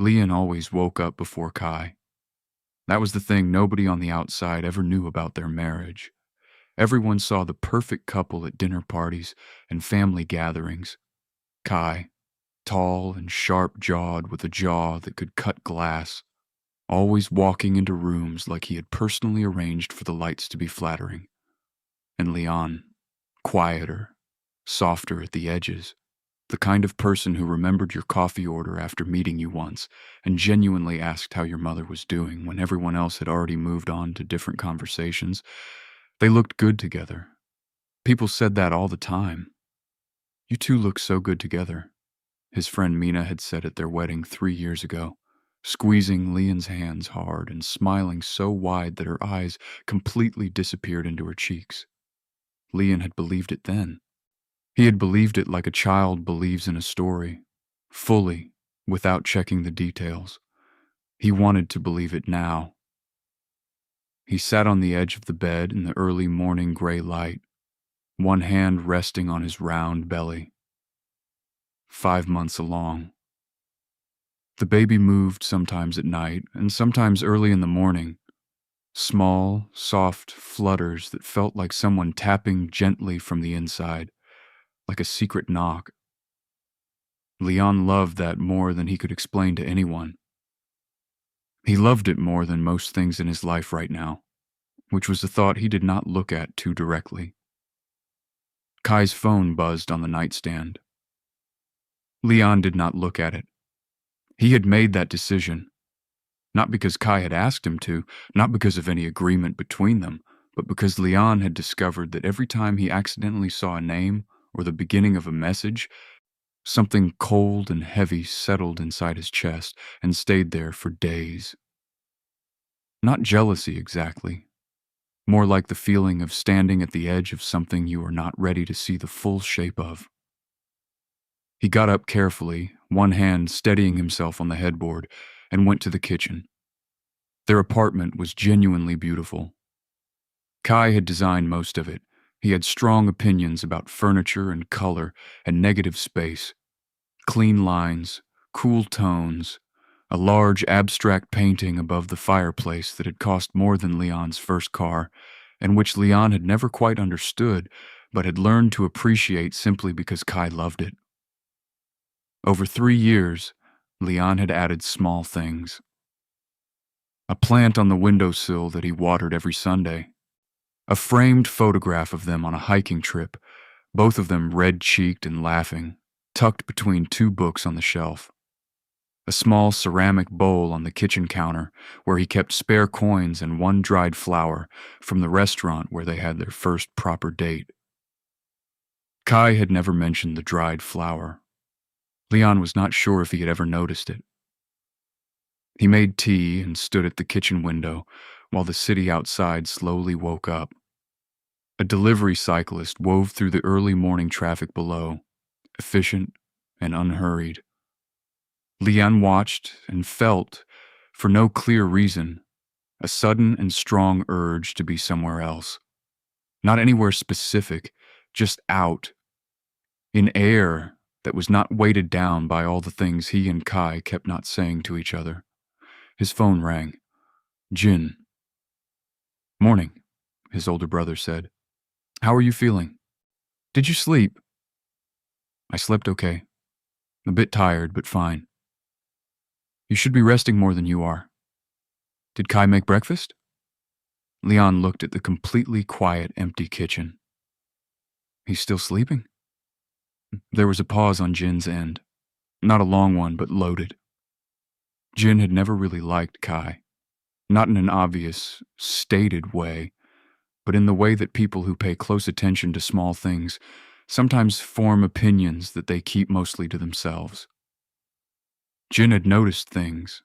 Leon always woke up before Kai. That was the thing nobody on the outside ever knew about their marriage. Everyone saw the perfect couple at dinner parties and family gatherings. Kai, tall and sharp-jawed with a jaw that could cut glass, always walking into rooms like he had personally arranged for the lights to be flattering. And Leon, quieter, softer at the edges, the kind of person who remembered your coffee order after meeting you once and genuinely asked how your mother was doing when everyone else had already moved on to different conversations. They looked good together. People said that all the time. "You two look so good together," his friend Mina had said at their wedding 3 years ago, squeezing Leon's hands hard and smiling so wide that her eyes completely disappeared into her cheeks. Leon had believed it then. He had believed it like a child believes in a story, fully, without checking the details. He wanted to believe it now. He sat on the edge of the bed in the early morning gray light, one hand resting on his round belly. 5 months along. The baby moved sometimes at night and sometimes early in the morning. Small, soft flutters that felt like someone tapping gently from the inside, like a secret knock. Leon loved that more than he could explain to anyone. He loved it more than most things in his life right now, which was a thought he did not look at too directly. Kai's phone buzzed on the nightstand. Leon did not look at it. He had made that decision, not because Kai had asked him to, not because of any agreement between them, but because Leon had discovered that every time he accidentally saw a name or the beginning of a message, something cold and heavy settled inside his chest and stayed there for days. Not jealousy exactly, more like the feeling of standing at the edge of something you are not ready to see the full shape of. He got up carefully, one hand steadying himself on the headboard, and went to the kitchen. Their apartment was genuinely beautiful. Kai had designed most of it. He had strong opinions about furniture and color and negative space. Clean lines, cool tones, a large abstract painting above the fireplace that had cost more than Leon's first car, and which Leon had never quite understood, but had learned to appreciate simply because Kai loved it. Over 3 years, Leon had added small things. A plant on the windowsill that he watered every Sunday. A framed photograph of them on a hiking trip, both of them red-cheeked and laughing, tucked between 2 books on the shelf. A small ceramic bowl on the kitchen counter where he kept spare coins and 1 dried flower from the restaurant where they had their first proper date. Kai had never mentioned the dried flower. Leon was not sure if he had ever noticed it. He made tea and stood at the kitchen window while the city outside slowly woke up. A delivery cyclist wove through the early morning traffic below, efficient and unhurried. Leon watched and felt, for no clear reason, a sudden and strong urge to be somewhere else. Not anywhere specific, just out, in air that was not weighted down by all the things he and Kai kept not saying to each other. His phone rang. Jin. "Morning," his older brother said. "How are you feeling? Did you sleep?" "I slept okay. A bit tired, but fine." "You should be resting more than you are. Did Kai make breakfast?" Leon looked at the completely quiet, empty kitchen. "He's still sleeping?" There was a pause on Jin's end. Not a long one, but loaded. Jin had never really liked Kai. Not in an obvious, stated way, but in the way that people who pay close attention to small things sometimes form opinions that they keep mostly to themselves. Jin had noticed things.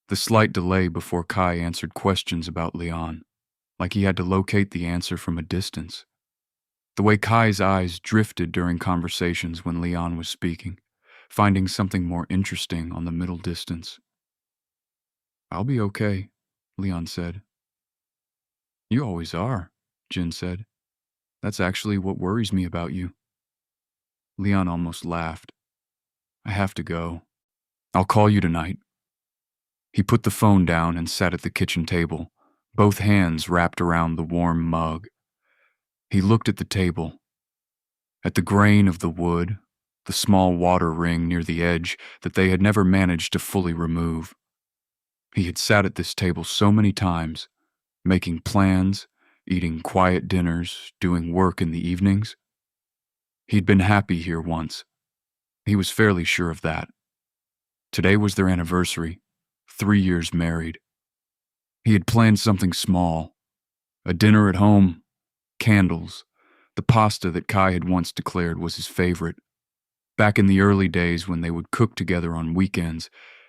The slight delay before Kai answered questions about Leon, like he had to locate the answer from a distance. The way Kai's eyes drifted during conversations when Leon was speaking, finding something more interesting on the middle distance. "I'll be okay," Leon said. "You always are," Jin said. "That's actually what worries me about you." Leon almost laughed. "I have to go." I'll call you tonight. He put the phone down and sat at the kitchen table, both hands wrapped around the warm mug. He looked at the table, at the grain of the wood, the small water ring near the edge that they had never managed to fully remove. He had sat at this table so many times, making plans, eating quiet dinners, doing work in the evenings. He'd been happy here once. He was fairly sure of that. Today was their anniversary, 3 years married. He had planned something small, a dinner at home, candles, the pasta that Kai had once declared was his favorite. Back in the early days when they would cook together on weekends,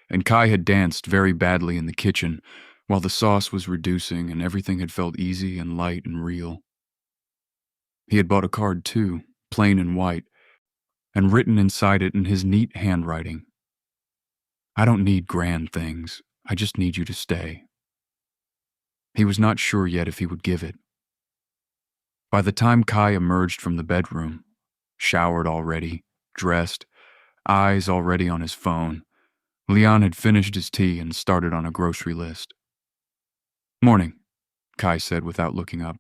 and Kai had danced very badly in the kitchen while the sauce was reducing and everything had felt easy and light and real. He had bought a card too, plain and white, and written inside it in his neat handwriting, "I don't need grand things. I just need you to stay." He was not sure yet if he would give it. By the time Kai emerged from the bedroom, showered already, dressed, eyes already on his phone, Leon had finished his tea and started on a grocery list. "Morning," Kai said without looking up.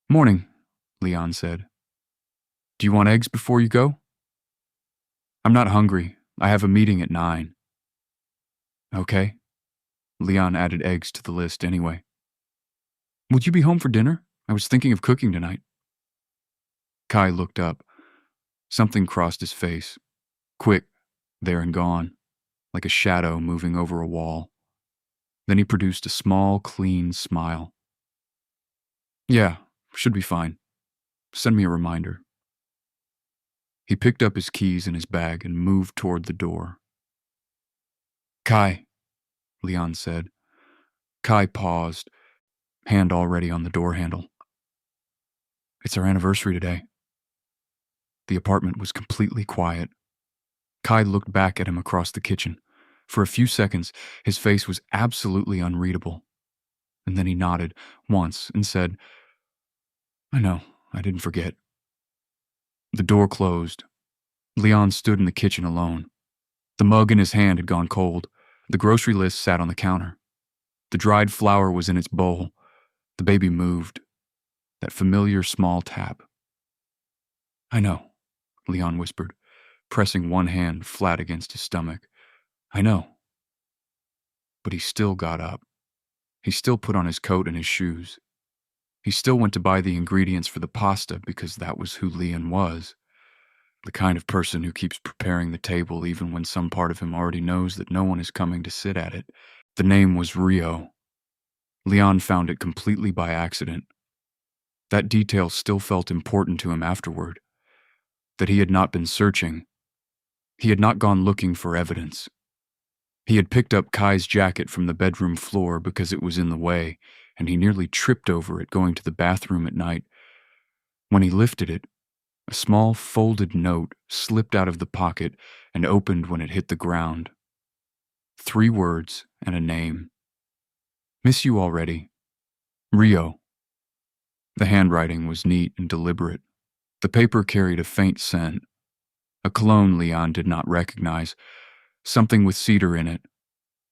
"Morning," Leon said. "Do you want eggs before you go?" "I'm not hungry. I have a meeting at 9. "Okay." Leon added eggs to the list anyway. "Would you be home for dinner? I was thinking of cooking tonight." Kai looked up. Something crossed his face. Quick, there and gone, like a shadow moving over a wall. Then he produced a small, clean smile. "Yeah, should be fine. Send me a reminder." He picked up his keys in his bag and moved toward the door. "Kai," Leon said. Kai paused, hand already on the door handle. "It's our anniversary today." The apartment was completely quiet. Kai looked back at him across the kitchen. For a few seconds, his face was absolutely unreadable. And then he nodded once and said, "I know, I didn't forget." The door closed. Leon stood in the kitchen alone. The mug in his hand had gone cold. The grocery list sat on the counter. The dried flour was in its bowl. The baby moved. That familiar small tap. "I know," Leon whispered, pressing one hand flat against his stomach. "I know." But he still got up. He still put on his coat and his shoes. He still went to buy the ingredients for the pasta because that was who Leon was. The kind of person who keeps preparing the table even when some part of him already knows that no one is coming to sit at it. The name was Rio. Leon found it completely by accident. That detail still felt important to him afterward. That he had not been searching. He had not gone looking for evidence. He had picked up Kai's jacket from the bedroom floor because it was in the way, and he nearly tripped over it going to the bathroom at night. When he lifted it, a small folded note slipped out of the pocket and opened when it hit the ground. 3 words and a name. "Miss you already. Rio." The handwriting was neat and deliberate. The paper carried a faint scent. A cologne Leon did not recognize. Something with cedar in it.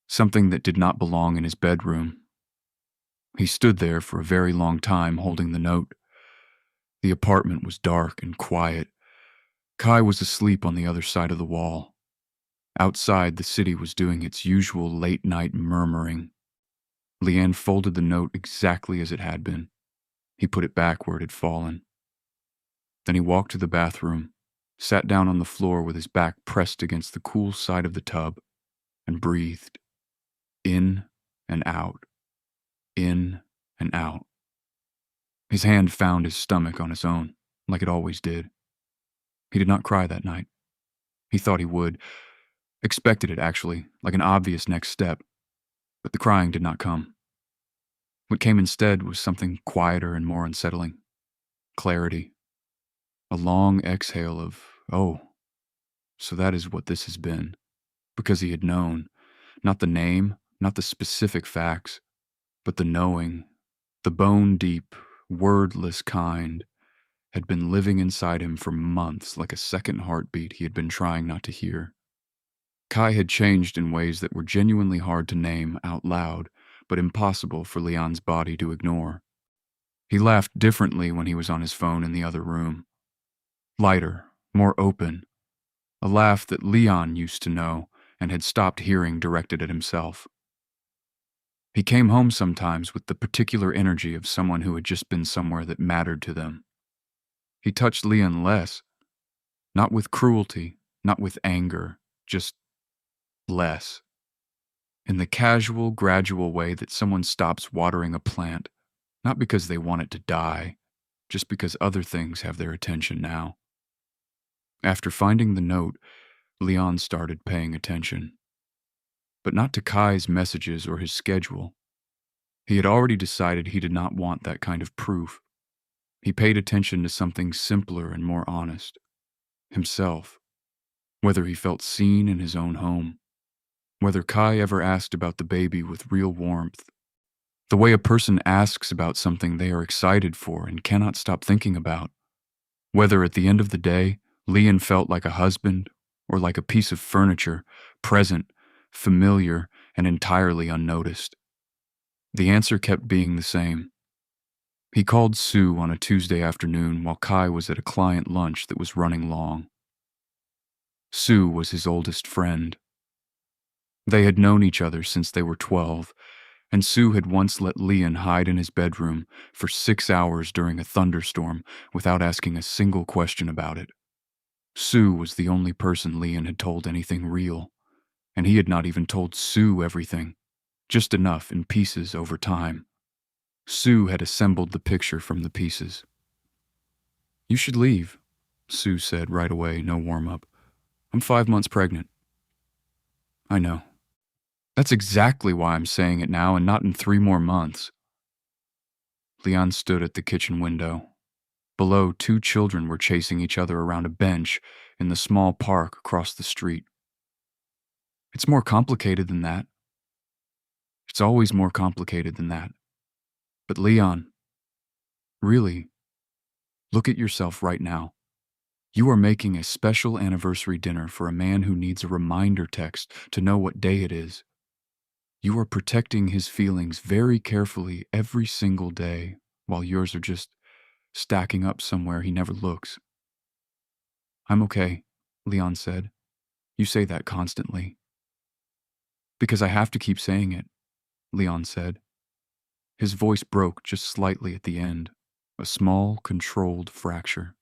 Something that did not belong in his bedroom. He stood there for a very long time holding the note. The apartment was dark and quiet. Kai was asleep on the other side of the wall. Outside, the city was doing its usual late-night murmuring. Leanne folded the note exactly as it had been. He put it back where it had fallen. Then he walked to the bathroom, sat down on the floor with his back pressed against the cool side of the tub, and breathed. In and out. In and out. His hand found his stomach on its own, like it always did. He did not cry that night. He thought he would. Expected it, actually, like an obvious next step. But the crying did not come. What came instead was something quieter and more unsettling. Clarity. A long exhale of, "Oh, so that is what this has been." Because he had known. Not the name, not the specific facts, but the knowing. The bone-deep, wordless kind had been living inside him for months like a second heartbeat he had been trying not to hear. Kai had changed in ways that were genuinely hard to name out loud, but impossible for Leon's body to ignore. He laughed differently when he was on his phone in the other room. Lighter, more open. A laugh that Leon used to know and had stopped hearing directed at himself. He came home sometimes with the particular energy of someone who had just been somewhere that mattered to them. He touched Leon less, not with cruelty, not with anger, just less. In the casual, gradual way that someone stops watering a plant, not because they want it to die, just because other things have their attention now. After finding the note, Leon started paying attention. But not to Kai's messages or his schedule. He had already decided he did not want that kind of proof. He paid attention to something simpler and more honest. Himself. Whether he felt seen in his own home. Whether Kai ever asked about the baby with real warmth. The way a person asks about something they are excited for and cannot stop thinking about. Whether at the end of the day, Leon felt like a husband or like a piece of furniture, present, familiar, and entirely unnoticed. The answer kept being the same. He called Sue on a Tuesday afternoon while Kai was at a client lunch that was running long. Sue was his oldest friend. They had known each other since they were 12, and Sue had once let Leon hide in his bedroom for 6 hours during a thunderstorm without asking a single question about it. Sue was the only person Leon had told anything real, and he had not even told Sue everything, just enough in pieces over time. Sue had assembled the picture from the pieces. "You should leave," Sue said right away, no warm-up. "I'm 5 months pregnant." "I know. That's exactly why I'm saying it now and not in 3 more months." Leon stood at the kitchen window. Below, 2 children were chasing each other around a bench in the small park across the street. "It's more complicated than that. It's always more complicated than that. But Leon, really, look at yourself right now. You are making a special anniversary dinner for a man who needs a reminder text to know what day it is. You are protecting his feelings very carefully every single day, while yours are just stacking up somewhere he never looks." "I'm okay," Leon said. "You say that constantly." "Because I have to keep saying it," Leon said. His voice broke just slightly at the end, a small, controlled fracture.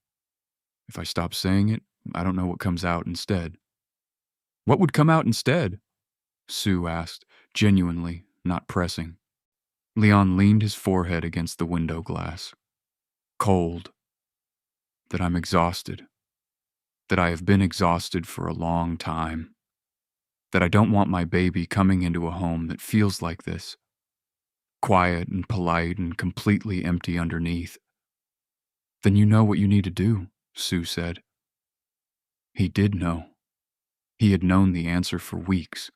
"If I stop saying it, I don't know what comes out instead." "What would come out instead?" Sue asked, genuinely, not pressing. Leon leaned his forehead against the window glass. "Cold. That I'm exhausted. That I have been exhausted for a long time. That I don't want my baby coming into a home that feels like this. Quiet and polite and completely empty underneath." "Then you know what you need to do," Sue said. He did know. He had known the answer for weeks.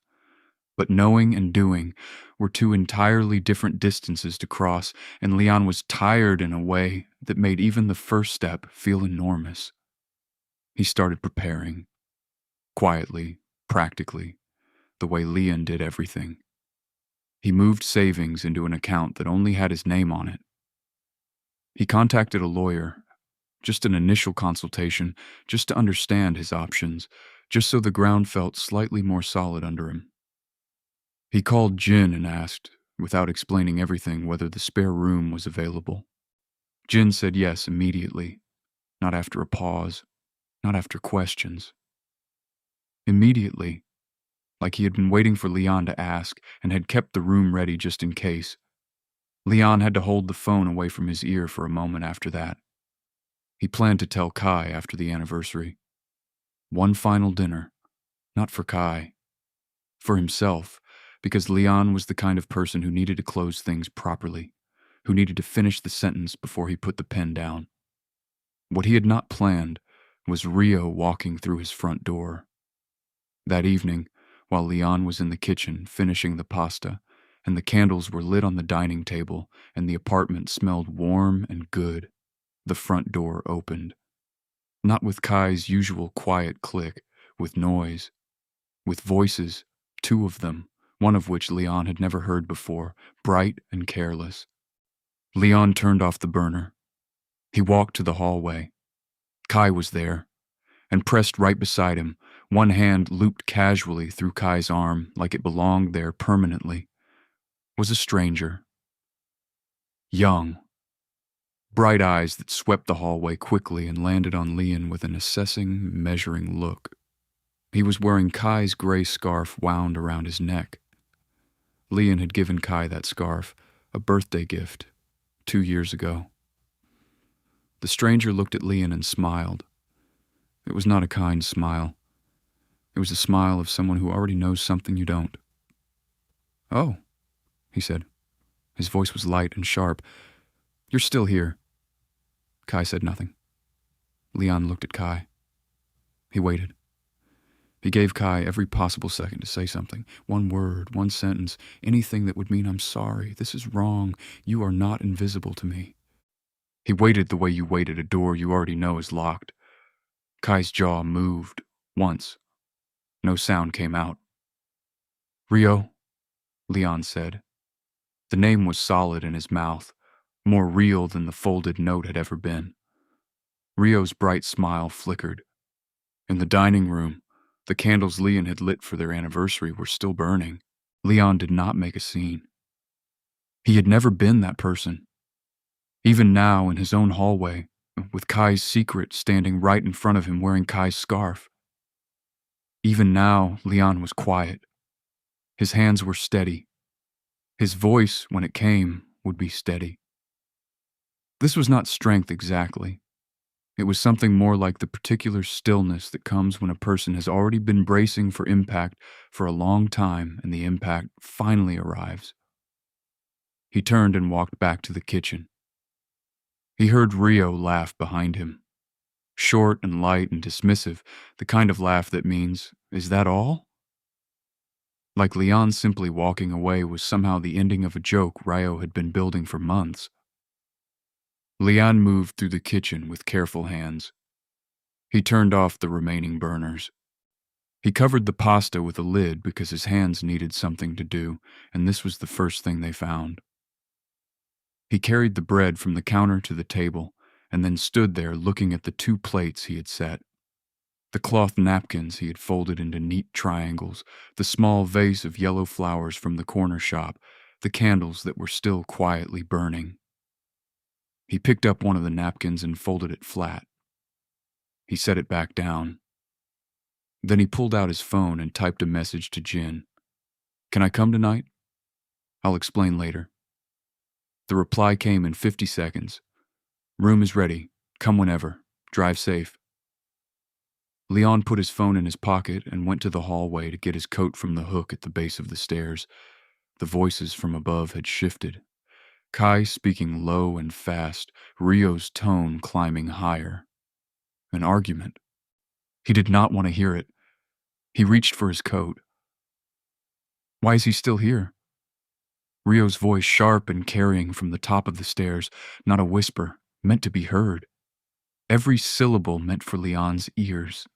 But knowing and doing were 2 entirely different distances to cross, and Leon was tired in a way that made even the first step feel enormous. He started preparing. Quietly, practically, the way Leon did everything. He moved savings into an account that only had his name on it. He contacted a lawyer, just an initial consultation, just to understand his options, just so the ground felt slightly more solid under him. He called Jin and asked, without explaining everything, whether the spare room was available. Jin said yes immediately, not after a pause, not after questions. Immediately, like he had been waiting for Leon to ask and had kept the room ready just in case. Leon had to hold the phone away from his ear for a moment after that. He planned to tell Kai after the anniversary. One final dinner, not for Kai, for himself, because Leon was the kind of person who needed to close things properly, who needed to finish the sentence before he put the pen down. What he had not planned was Rio walking through his front door. That evening, while Leon was in the kitchen finishing the pasta, and the candles were lit on the dining table, and the apartment smelled warm and good, the front door opened. Not with Kai's usual quiet click, with noise. with voices, two of them, one of which Leon had never heard before, bright and careless. Leon turned off the burner. He walked to the hallway. Kai was there, and pressed right beside him, one hand looped casually through Kai's arm like it belonged there permanently, was a stranger. Young. Bright eyes that swept the hallway quickly and landed on Leon with an assessing, measuring look. He was wearing Kai's gray scarf wound around his neck. Leon had given Kai that scarf, a birthday gift, 2 years ago. The stranger looked at Leon and smiled. It was not a kind smile. It was the smile of someone who already knows something you don't. "Oh," he said. His voice was light and sharp. "You're still here." Kai said nothing. Leon looked at Kai. He waited. He gave Kai every possible second to say something. One word, one sentence, anything that would mean "I'm sorry, this is wrong, you are not invisible to me." He waited the way you wait at a door you already know is locked. Kai's jaw moved, once. No sound came out. "Rio," Leon said. The name was solid in his mouth, more real than the folded note had ever been. Rio's bright smile flickered. In the dining room, the candles Leon had lit for their anniversary were still burning. Leon did not make a scene. He had never been that person. Even now, in his own hallway, with Kai's secret standing right in front of him wearing Kai's scarf. Even now, Leon was quiet. His hands were steady. His voice, when it came, would be steady. This was not strength exactly. It was something more like the particular stillness that comes when a person has already been bracing for impact for a long time and the impact finally arrives. He turned and walked back to the kitchen. He heard Rio laugh behind him. Short and light and dismissive, the kind of laugh that means, "Is that all?" Like Leon simply walking away was somehow the ending of a joke Rio had been building for months. Leon moved through the kitchen with careful hands. He turned off the remaining burners. He covered the pasta with a lid because his hands needed something to do, and this was the first thing they found. He carried the bread from the counter to the table, and then stood there looking at the 2 plates he had set. The cloth napkins he had folded into neat triangles, the small vase of yellow flowers from the corner shop, the candles that were still quietly burning. He picked up one of the napkins and folded it flat. He set it back down. Then he pulled out his phone and typed a message to Jin. "Can I come tonight? I'll explain later." The reply came in 50 seconds. "Room is ready. Come whenever. Drive safe." Leon put his phone in his pocket and went to the hallway to get his coat from the hook at the base of the stairs. The voices from above had shifted. Kai speaking low and fast, Rio's tone climbing higher. An argument. He did not want to hear it. He reached for his coat. "Why is he still here?" Rio's voice sharp and carrying from the top of the stairs, not a whisper, meant to be heard. Every syllable meant for Leon's ears.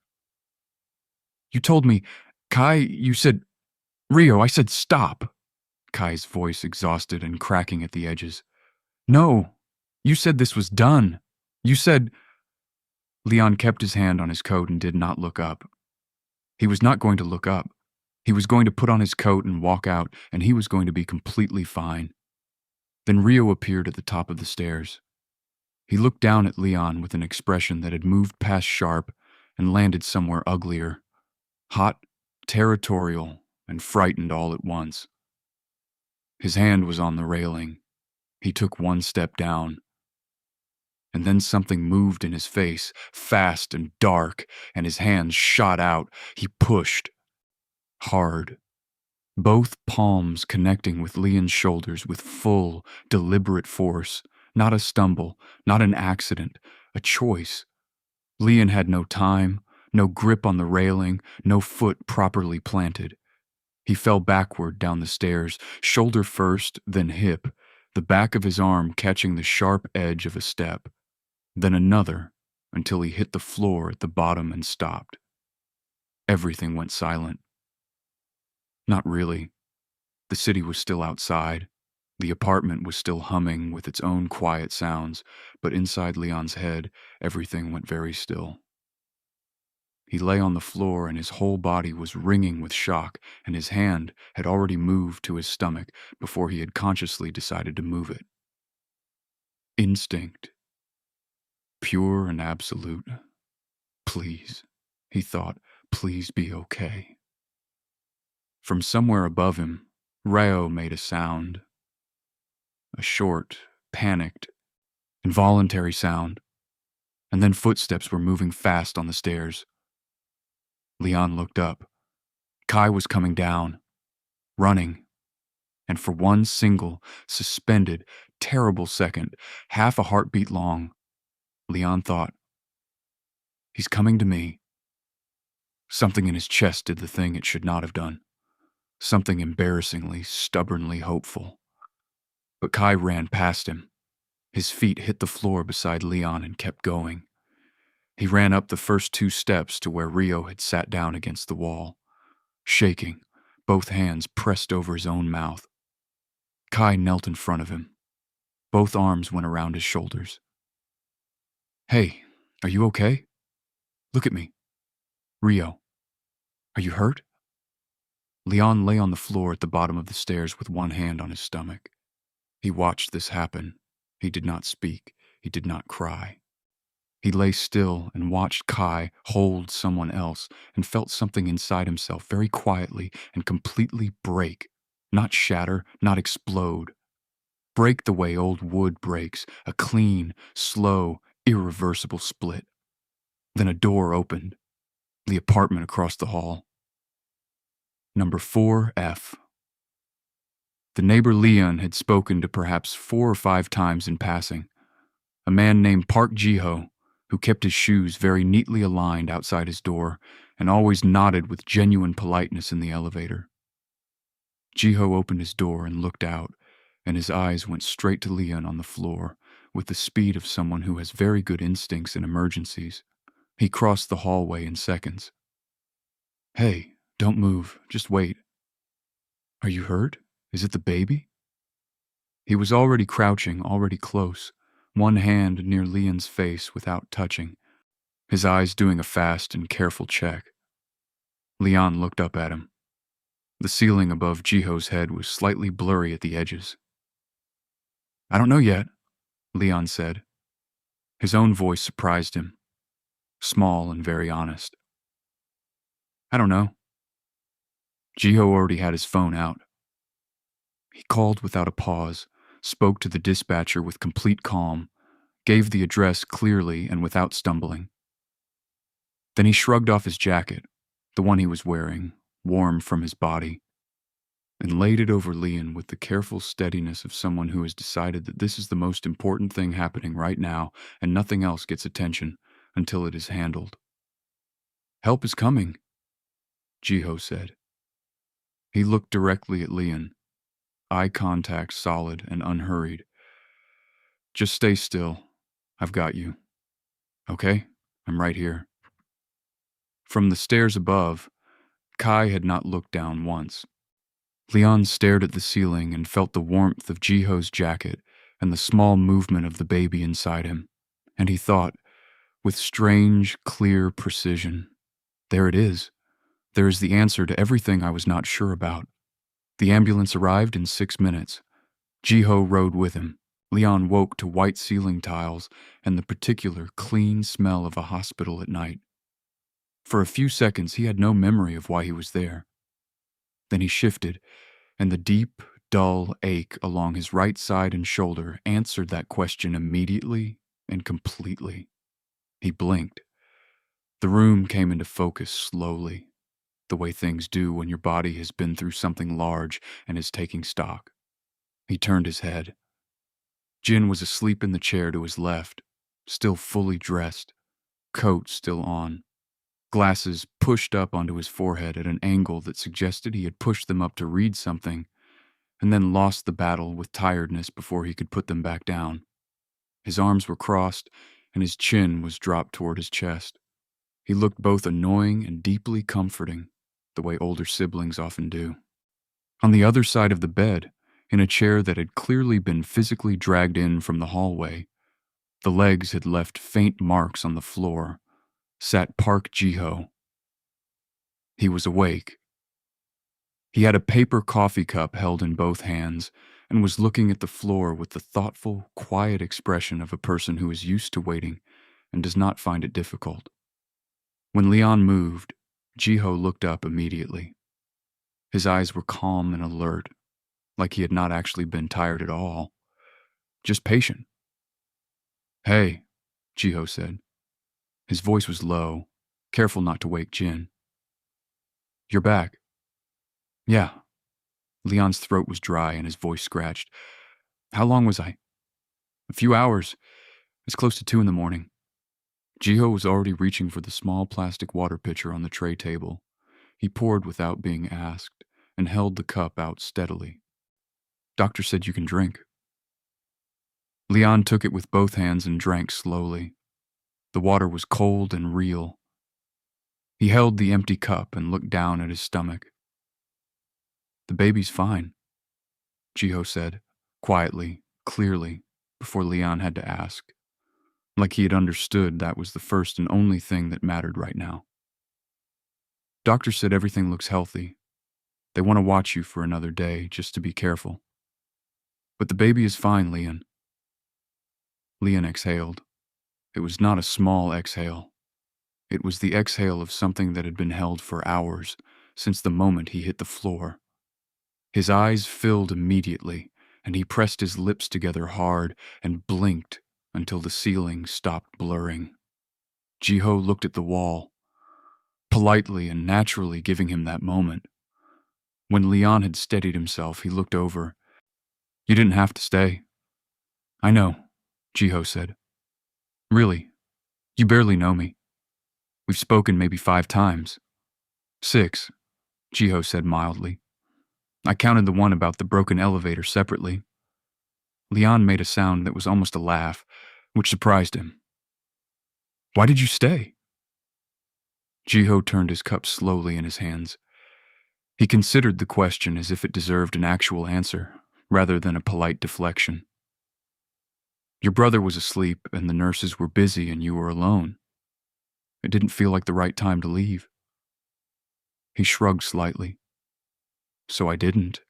"You told me, Kai, you said, Rio, I said stop." Kai's voice exhausted and cracking at the edges. "No, you said this was done. You said—" Leon kept his hand on his coat and did not look up. He was not going to look up. He was going to put on his coat and walk out, and he was going to be completely fine. Then Rio appeared at the top of the stairs. He looked down at Leon with an expression that had moved past sharp and landed somewhere uglier. Hot, territorial, and frightened all at once. His hand was on the railing. He took one step down. And then something moved in his face, fast and dark, and his hands shot out. He pushed. Hard. Both palms connecting with Leon's shoulders with full, deliberate force. Not a stumble, not an accident, a choice. Leon had no time, no grip on the railing, no foot properly planted. He fell backward down the stairs, shoulder first, then hip, the back of his arm catching the sharp edge of a step, then another, until he hit the floor at the bottom and stopped. Everything went silent. Not really. The city was still outside. The apartment was still humming with its own quiet sounds, but inside Leon's head, everything went very still. He lay on the floor and his whole body was ringing with shock, and his hand had already moved to his stomach before he had consciously decided to move it. Instinct. Pure and absolute. Please, he thought, please be okay. From somewhere above him, Rao made a sound. A short, panicked, involuntary sound, and then footsteps were moving fast on the stairs. Leon looked up. Kai was coming down, running, and for one single, suspended, terrible second, half a heartbeat long, Leon thought, he's coming to me. Something in his chest did the thing it should not have done. Something embarrassingly, stubbornly hopeful. But Kai ran past him. His feet hit the floor beside Leon and kept going. He ran up the first 2 steps to where Rio had sat down against the wall, shaking, both hands pressed over his own mouth. Kai knelt in front of him. Both arms went around his shoulders. Hey, are you okay? Look at me. Rio, are you hurt? Leon lay on the floor at the bottom of the stairs with one hand on his stomach. He watched this happen. He did not speak. He did not cry. He lay still and watched Kai hold someone else and felt something inside himself very quietly and completely break. Not shatter, not explode. Break the way old wood breaks, a clean, slow, irreversible split. Then a door opened. The apartment across the hall. Number 4F. The neighbor Leon had spoken to perhaps 4 or 5 times in passing. A man named Park Jiho, who kept his shoes very neatly aligned outside his door and always nodded with genuine politeness in the elevator. Jiho opened his door and looked out, and his eyes went straight to Leon on the floor with the speed of someone who has very good instincts in emergencies. He crossed the hallway in seconds. Hey, don't move, just wait. Are you hurt? Is it the baby? He was already crouching, already close, one hand near Leon's face without touching, his eyes doing a fast and careful check. Leon looked up at him. The ceiling above Jiho's head was slightly blurry at the edges. I don't know yet, Leon said. His own voice surprised him, small and very honest. I don't know. Jiho already had his phone out. He called without a pause, spoke to the dispatcher with complete calm, gave the address clearly and without stumbling. Then he shrugged off his jacket, the one he was wearing, warm from his body, and laid it over Leon with the careful steadiness of someone who has decided that this is the most important thing happening right now and nothing else gets attention until it is handled. Help is coming, Jiho said. He looked directly at Leon, eye contact solid and unhurried. Just stay still. I've got you. Okay? I'm right here. From the stairs above, Kai had not looked down once. Leon stared at the ceiling and felt the warmth of Jiho's jacket and the small movement of the baby inside him, and he thought, with strange, clear precision, there it is. There is the answer to everything I was not sure about. The ambulance arrived in 6 minutes. Jiho rode with him. Leon woke to white ceiling tiles and the particular clean smell of a hospital at night. For a few seconds he had no memory of why he was there. Then he shifted, and the deep, dull ache along his right side and shoulder answered that question immediately and completely. He blinked. The room came into focus slowly, the way things do when your body has been through something large and is taking stock. He turned his head. Jin was asleep in the chair to his left, still fully dressed, coat still on, glasses pushed up onto his forehead at an angle that suggested he had pushed them up to read something, and then lost the battle with tiredness before he could put them back down. His arms were crossed, and his chin was dropped toward his chest. He looked both annoying and deeply comforting, the way older siblings often do. On the other side of the bed, in a chair that had clearly been physically dragged in from the hallway, the legs had left faint marks on the floor, sat Park Jiho. He was awake. He had a paper coffee cup held in both hands and was looking at the floor with the thoughtful, quiet expression of a person who is used to waiting and does not find it difficult. When Leon moved, Jiho looked up immediately. His eyes were calm and alert, like he had not actually been tired at all, just patient. "Hey," Jiho said. His voice was low, careful not to wake Jin. "You're back." "Yeah." Leon's throat was dry and his voice scratched. "How long was I?" "A few hours. It's close to 2 in the morning." Jiho was already reaching for the small plastic water pitcher on the tray table. He poured without being asked and held the cup out steadily. "Doctor said you can drink." Leon took it with both hands and drank slowly. The water was cold and real. He held the empty cup and looked down at his stomach. "The baby's fine," Jiho said, quietly, clearly, before Leon had to ask. Like he had understood that was the first and only thing that mattered right now. "Doctor said everything looks healthy. They want to watch you for another day, just to be careful. But the baby is fine, Leon." Leon exhaled. It was not a small exhale. It was the exhale of something that had been held for hours, since the moment he hit the floor. His eyes filled immediately, and he pressed his lips together hard and blinked until the ceiling stopped blurring. Jiho looked at the wall, politely and naturally giving him that moment. When Leon had steadied himself, he looked over. "You didn't have to stay." "I know," Jiho said. "Really, you barely know me. We've spoken maybe 5 times. 6, Jiho said mildly. "I counted the one about the broken elevator separately." Leon made a sound that was almost a laugh, which surprised him. "Why did you stay?" Jiho turned his cup slowly in his hands. He considered the question as if it deserved an actual answer, rather than a polite deflection. "Your brother was asleep and the nurses were busy and you were alone. It didn't feel like the right time to leave." He shrugged slightly. "So I didn't."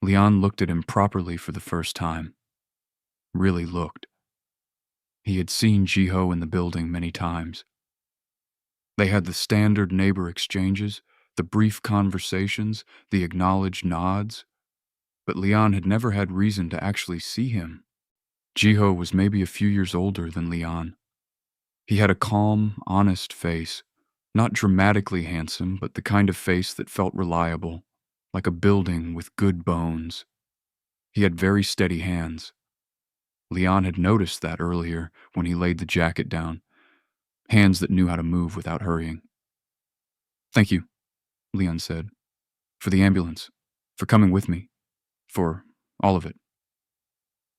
Leon looked at him properly for the first time. Really looked. He had seen Jiho in the building many times. They had the standard neighbor exchanges, the brief conversations, the acknowledged nods, but Leon had never had reason to actually see him. Jiho was maybe a few years older than Leon. He had a calm, honest face, not dramatically handsome, but the kind of face that felt reliable, like a building with good bones. He had very steady hands. Leon had noticed that earlier when he laid the jacket down, hands that knew how to move without hurrying. "Thank you," Leon said, "for the ambulance, for coming with me, for all of it."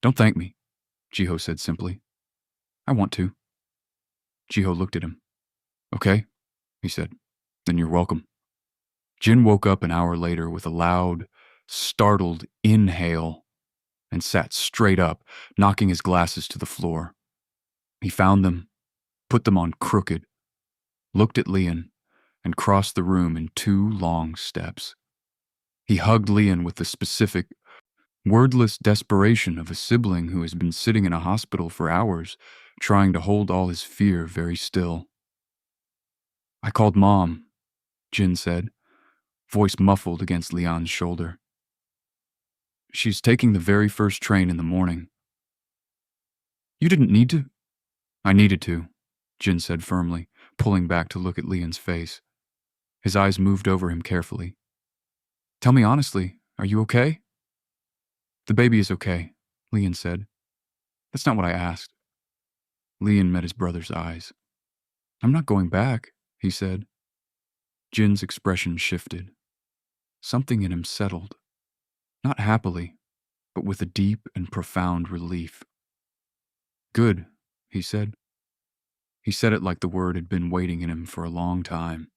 "Don't thank me," Jiho said simply. "I want to." Jiho looked at him. "Okay," he said. "Then you're welcome." Jin woke up an hour later with a loud, startled inhale and sat straight up, knocking his glasses to the floor. He found them, put them on crooked, looked at Leon, and crossed the room in 2 long steps. He hugged Leon with the specific, wordless desperation of a sibling who has been sitting in a hospital for hours, trying to hold all his fear very still. "I called Mom," Jin said, voice muffled against Leon's shoulder. "She's taking the very first train in the morning." "You didn't need to." "I needed to," Jin said firmly, pulling back to look at Leon's face. His eyes moved over him carefully. "Tell me honestly, are you okay?" "The baby is okay," Leon said. "That's not what I asked." Leon met his brother's eyes. "I'm not going back," he said. Jin's expression shifted. Something in him settled. Not happily, but with a deep and profound relief. "Good," he said. He said it like the word had been waiting in him for a long time.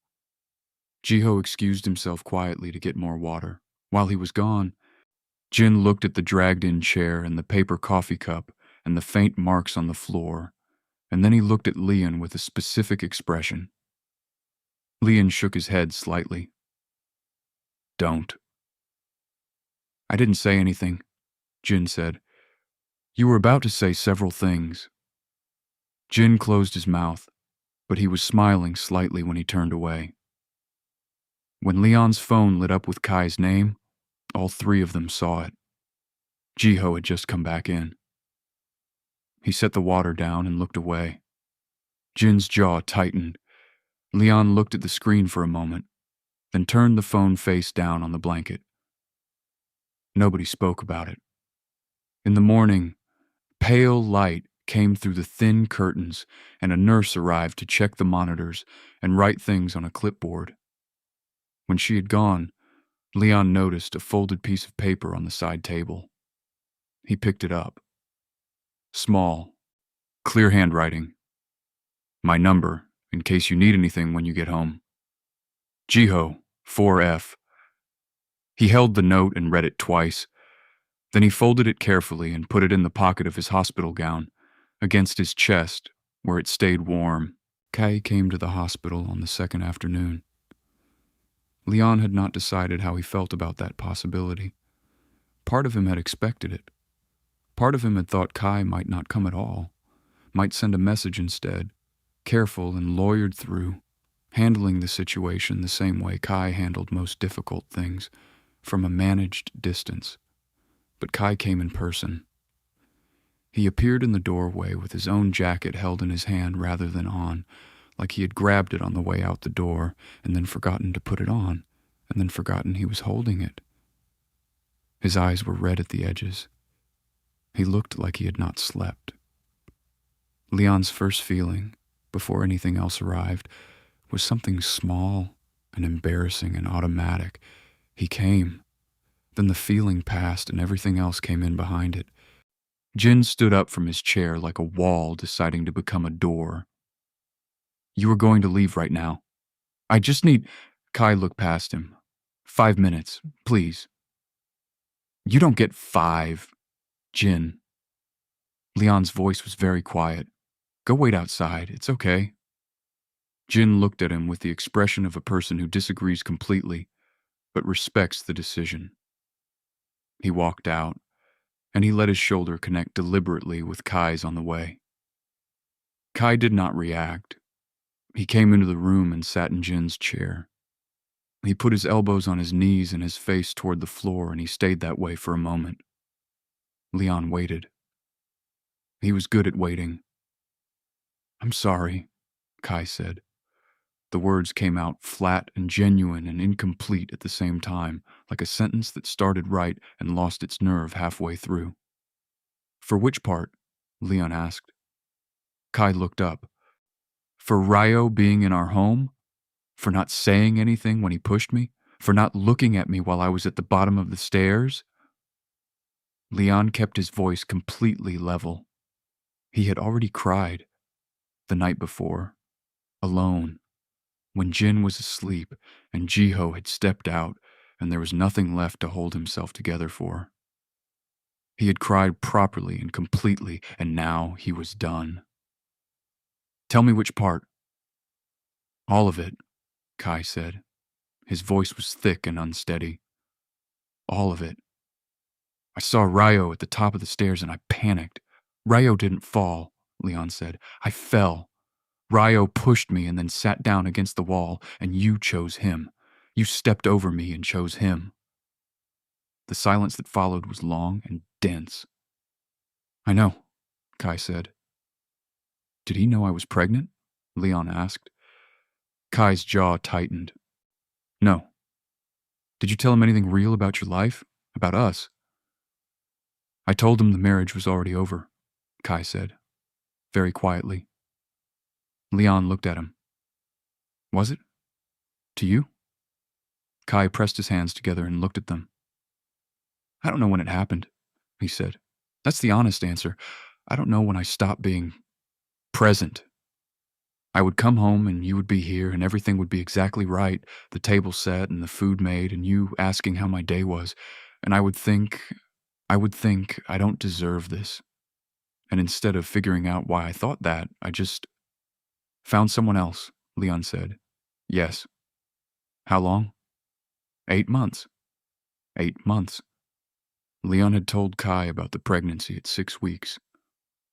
Jiho excused himself quietly to get more water. While he was gone, Jin looked at the dragged-in chair and the paper coffee cup and the faint marks on the floor, and then he looked at Leon with a specific expression. Leon shook his head slightly. Don't. I didn't say anything, Jin said. You were about to say several things. Jin closed his mouth, but he was smiling slightly when he turned away. When Leon's phone lit up with Kai's name, all three of them saw it. Jiho had just come back in. He set the water down and looked away. Jin's jaw tightened. Leon looked at the screen for a moment, then turned the phone face down on the blanket. Nobody spoke about it. In the morning, pale light came through the thin curtains, and a nurse arrived to check the monitors and write things on a clipboard. When she had gone, Leon noticed a folded piece of paper on the side table. He picked it up. Small, clear handwriting. My number, in case you need anything when you get home. Jiho, 4F. He held the note and read it twice. Then he folded it carefully and put it in the pocket of his hospital gown, against his chest, where it stayed warm. Kai came to the hospital on the second afternoon. Leon had not decided how he felt about that possibility. Part of him had expected it. Part of him had thought Kai might not come at all, might send a message instead, careful and lawyered through, handling the situation the same way Kai handled most difficult things, from a managed distance. But Kai came in person. He appeared in the doorway with his own jacket held in his hand rather than on, like he had grabbed it on the way out the door and then forgotten to put it on, and then forgotten he was holding it. His eyes were red at the edges. He looked like he had not slept. Leon's first feeling, before anything else arrived, was something small and embarrassing and automatic. He came. Then the feeling passed and everything else came in behind it. Jin stood up from his chair like a wall deciding to become a door. You are going to leave right now. I just need... Kai looked past him. 5 minutes, please. You don't get 5, Jin. Leon's voice was very quiet. Go wait outside, it's okay. Jin looked at him with the expression of a person who disagrees completely, but respects the decision. He walked out, and he let his shoulder connect deliberately with Kai's on the way. Kai did not react. He came into the room and sat in Jin's chair. He put his elbows on his knees and his face toward the floor, and he stayed that way for a moment. Leon waited. He was good at waiting. I'm sorry, Kai said. The words came out flat and genuine and incomplete at the same time, like a sentence that started right and lost its nerve halfway through. For which part? Leon asked. Kai looked up. For Ryo being in our home? For not saying anything when he pushed me? For not looking at me while I was at the bottom of the stairs? Leon kept his voice completely level. He had already cried the night before, alone, when Jin was asleep and Jiho had stepped out and there was nothing left to hold himself together for. He had cried properly and completely, and now he was done. Tell me which part. All of it, Kai said. His voice was thick and unsteady. All of it. I saw Ryo at the top of the stairs and I panicked. Ryo didn't fall, Leon said. I fell. Ryo pushed me and then sat down against the wall, and you chose him. You stepped over me and chose him. The silence that followed was long and dense. I know, Kai said. Did he know I was pregnant? Leon asked. Kai's jaw tightened. No. Did you tell him anything real about your life? About us? I told him the marriage was already over, Kai said, very quietly. Leon looked at him. Was it? To you? Kai pressed his hands together and looked at them. I don't know when it happened, he said. That's the honest answer. I don't know when I stopped being present. I would come home and you would be here and everything would be exactly right, the table set and the food made and you asking how my day was, and I would think I don't deserve this. And instead of figuring out why I thought that, I just found someone else, Leon said. Yes. How long? 8 months. 8 months. Leon had told Kai about the pregnancy at 6 weeks.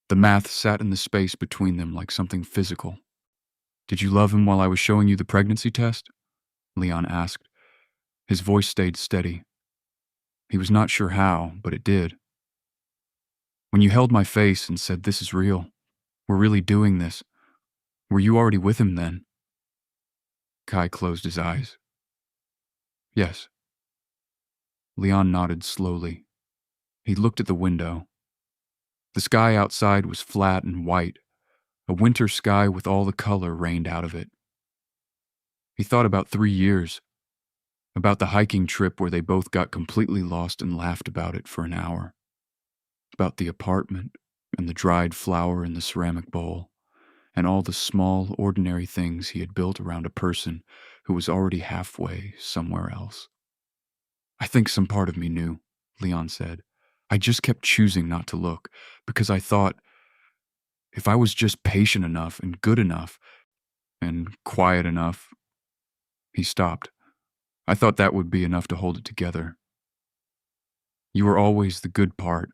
The math sat in the space between them like something physical. Did you love him while I was showing you the pregnancy test? Leon asked. His voice stayed steady. He was not sure how, but it did. When you held my face and said, "This is real. We're really doing this," were you already with him then? Kai closed his eyes. Yes. Leon nodded slowly. He looked at the window. The sky outside was flat and white, a winter sky with all the color rained out of it. He thought about 3 years, about the hiking trip where they both got completely lost and laughed about it for an hour, about the apartment and the dried flower in the ceramic bowl, and all the small, ordinary things he had built around a person who was already halfway somewhere else. I think some part of me knew, Leon said. I just kept choosing not to look, because I thought, if I was just patient enough and good enough and quiet enough. He stopped. I thought that would be enough to hold it together. You were always the good part,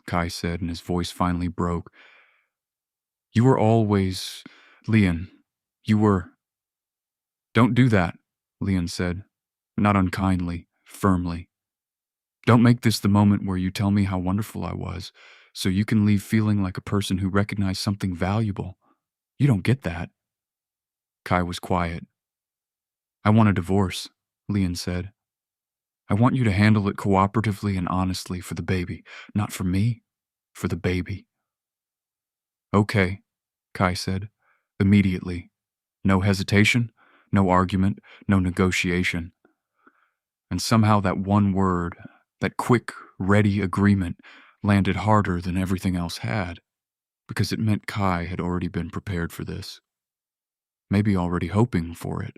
Kai said, and his voice finally broke. You were always... Leon, you were... Don't do that, Leon said, not unkindly, firmly. Don't make this the moment where you tell me how wonderful I was, so you can leave feeling like a person who recognized something valuable. You don't get that. Kai was quiet. I want a divorce, Leon said. I want you to handle it cooperatively and honestly for the baby. Not for me, for the baby. Okay, Kai said, immediately. No hesitation, no argument, no negotiation. And somehow that one word, that quick, ready agreement, landed harder than everything else had, because it meant Kai had already been prepared for this. Maybe already hoping for it.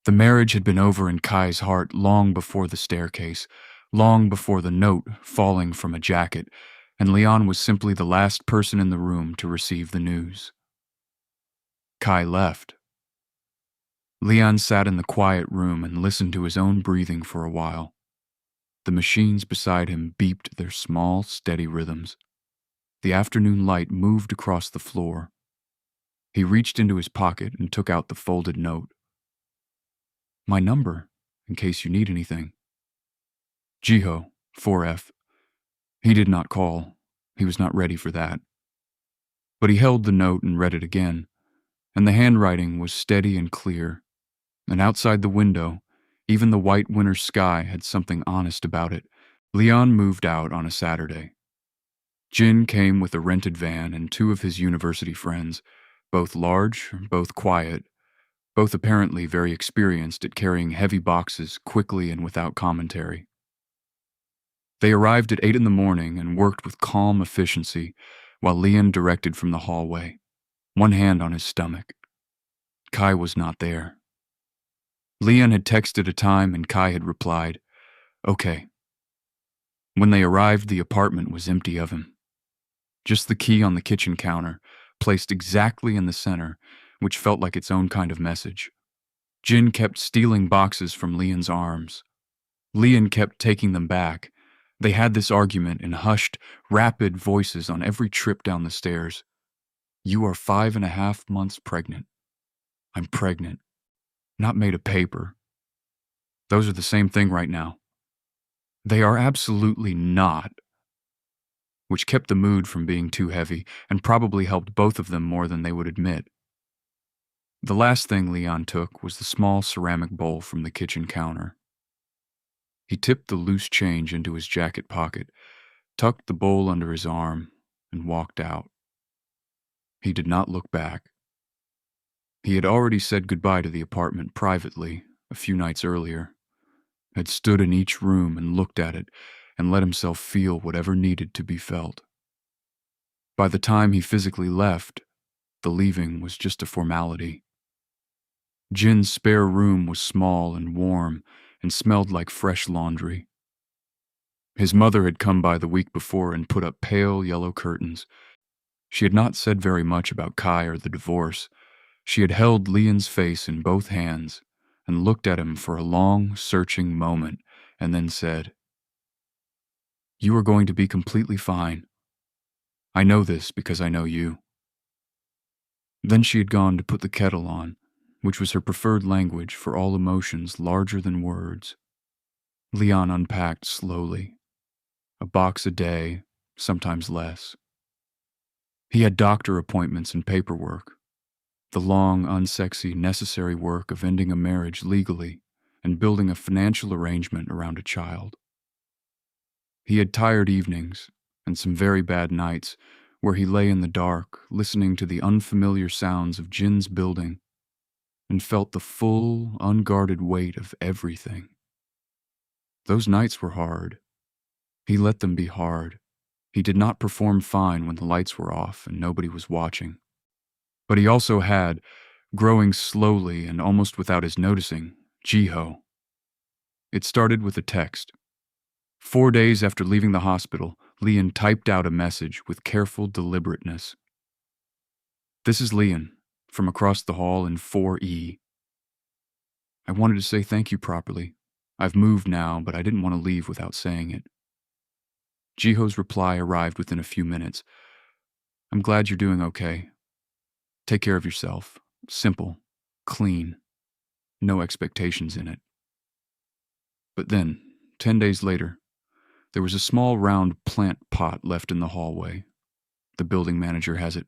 The marriage had been over in Kai's heart long before the staircase, long before the note falling from a jacket, and Leon was simply the last person in the room to receive the news. Kai left. Leon sat in the quiet room and listened to his own breathing for a while. The machines beside him beeped their small, steady rhythms. The afternoon light moved across the floor. He reached into his pocket and took out the folded note. My number, in case you need anything. Jiho, 4F. He did not call. He was not ready for that. But he held the note and read it again, and the handwriting was steady and clear. And outside the window, even the white winter sky had something honest about it. Leon moved out on a Saturday. Jin came with a rented van and 2 of his university friends, both large, both quiet, both apparently very experienced at carrying heavy boxes quickly and without commentary. They arrived at 8 in the morning and worked with calm efficiency while Leon directed from the hallway, one hand on his stomach. Kai was not there. Leon had texted a time and Kai had replied, okay. When they arrived, the apartment was empty of him. Just the key on the kitchen counter, placed exactly in the center, which felt like its own kind of message. Jin kept stealing boxes from Leon's arms. Leon kept taking them back. They had this argument in hushed, rapid voices on every trip down the stairs. You are 5.5 months pregnant. I'm pregnant. Not made of paper. Those are the same thing right now. They are absolutely not. Which kept the mood from being too heavy and probably helped both of them more than they would admit. The last thing Leon took was the small ceramic bowl from the kitchen counter. He tipped the loose change into his jacket pocket, tucked the bowl under his arm, and walked out. He did not look back. He had already said goodbye to the apartment privately a few nights earlier, had stood in each room and looked at it and let himself feel whatever needed to be felt. By the time he physically left, The leaving was just a formality. Jin's spare room was small and warm and smelled like fresh laundry. His mother had come by the week before and put up pale yellow curtains. She had not said very much about Kai or the divorce. She had held Leon's face in both hands and looked at him for a long, searching moment and then said, "You are going to be completely fine. I know this because I know you." Then she had gone to put the kettle on, which was her preferred language for all emotions larger than words. Leon unpacked slowly. A box a day, sometimes less. He had doctor appointments and paperwork. The long, unsexy, necessary work of ending a marriage legally and building a financial arrangement around a child. He had tired evenings and some very bad nights where he lay in the dark listening to the unfamiliar sounds of Jin's building and felt the full, unguarded weight of everything. Those nights were hard. He let them be hard. He did not perform fine when the lights were off and nobody was watching. But he also had, growing slowly and almost without his noticing, Jiho. It started with a text. 4 days after leaving the hospital, Leon typed out a message with careful deliberateness. "This is Leon, from across the hall in 4E. I wanted to say thank you properly. I've moved now, but I didn't want to leave without saying it." Jiho's reply arrived within a few minutes. "I'm glad you're doing okay. Take care of yourself. Simple. Clean. No expectations in it." But then, 10 days later, there was a small round plant pot left in the hallway. The building manager has it.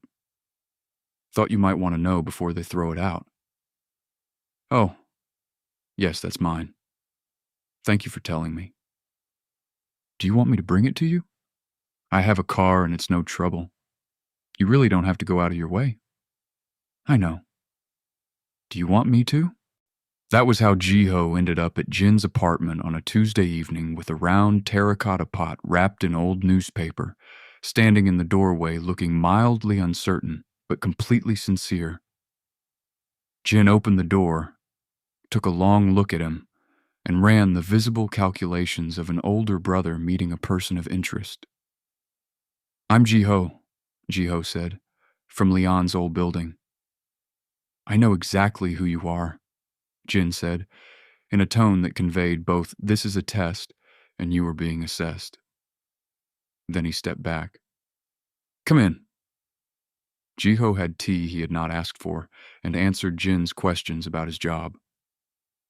"Thought you might want to know before they throw it out." "Oh, yes, that's mine. Thank you for telling me. Do you want me to bring it to you? I have a car and it's no trouble. You really don't have to go out of your way." "I know. Do you want me to?" That was how Jiho ended up at Jin's apartment on a Tuesday evening with a round terracotta pot wrapped in old newspaper, standing in the doorway looking mildly uncertain but completely sincere. Jin opened the door, took a long look at him, and ran the visible calculations of an older brother meeting a person of interest. "I'm Jiho," Jiho said, "from Leon's old building." "I know exactly who you are," Jin said, in a tone that conveyed both "this is a test" and "you are being assessed." Then he stepped back. "Come in." Jiho had tea he had not asked for and answered Jin's questions about his job.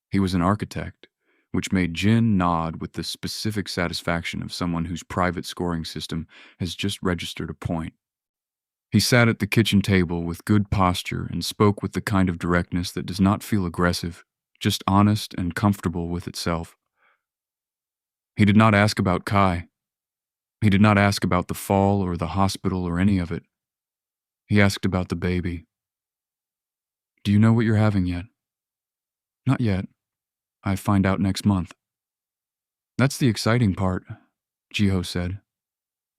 He was an architect, which made Jin nod with the specific satisfaction of someone whose private scoring system has just registered a point. He sat at the kitchen table with good posture and spoke with the kind of directness that does not feel aggressive, just honest and comfortable with itself. He did not ask about Kai. He did not ask about the fall or the hospital or any of it. He asked about the baby. "Do you know what you're having yet?" "Not yet. I find out next month." "That's the exciting part," Jiho said.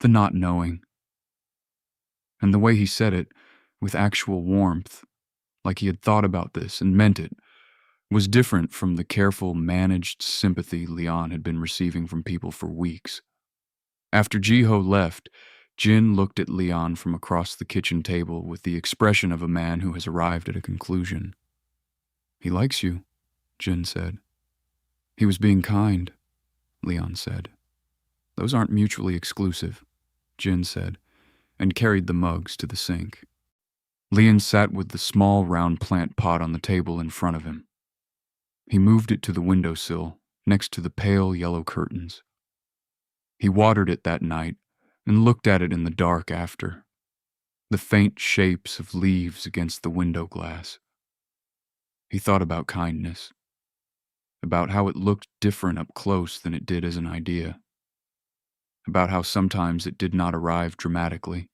"The not knowing." And the way he said it, with actual warmth, like he had thought about this and meant it, was different from the careful, managed sympathy Leon had been receiving from people for weeks. After Jiho left, Jin looked at Leon from across the kitchen table with the expression of a man who has arrived at a conclusion. "He likes you," Jin said. "He was being kind," Leon said. "Those aren't mutually exclusive," Jin said, and carried the mugs to the sink. Leon sat with the small round plant pot on the table in front of him. He moved it to the windowsill, next to the pale yellow curtains. He watered it that night and looked at it in the dark after, the faint shapes of leaves against the window glass. He thought about kindness, about how it looked different up close than it did as an idea, about how sometimes it did not arrive dramatically.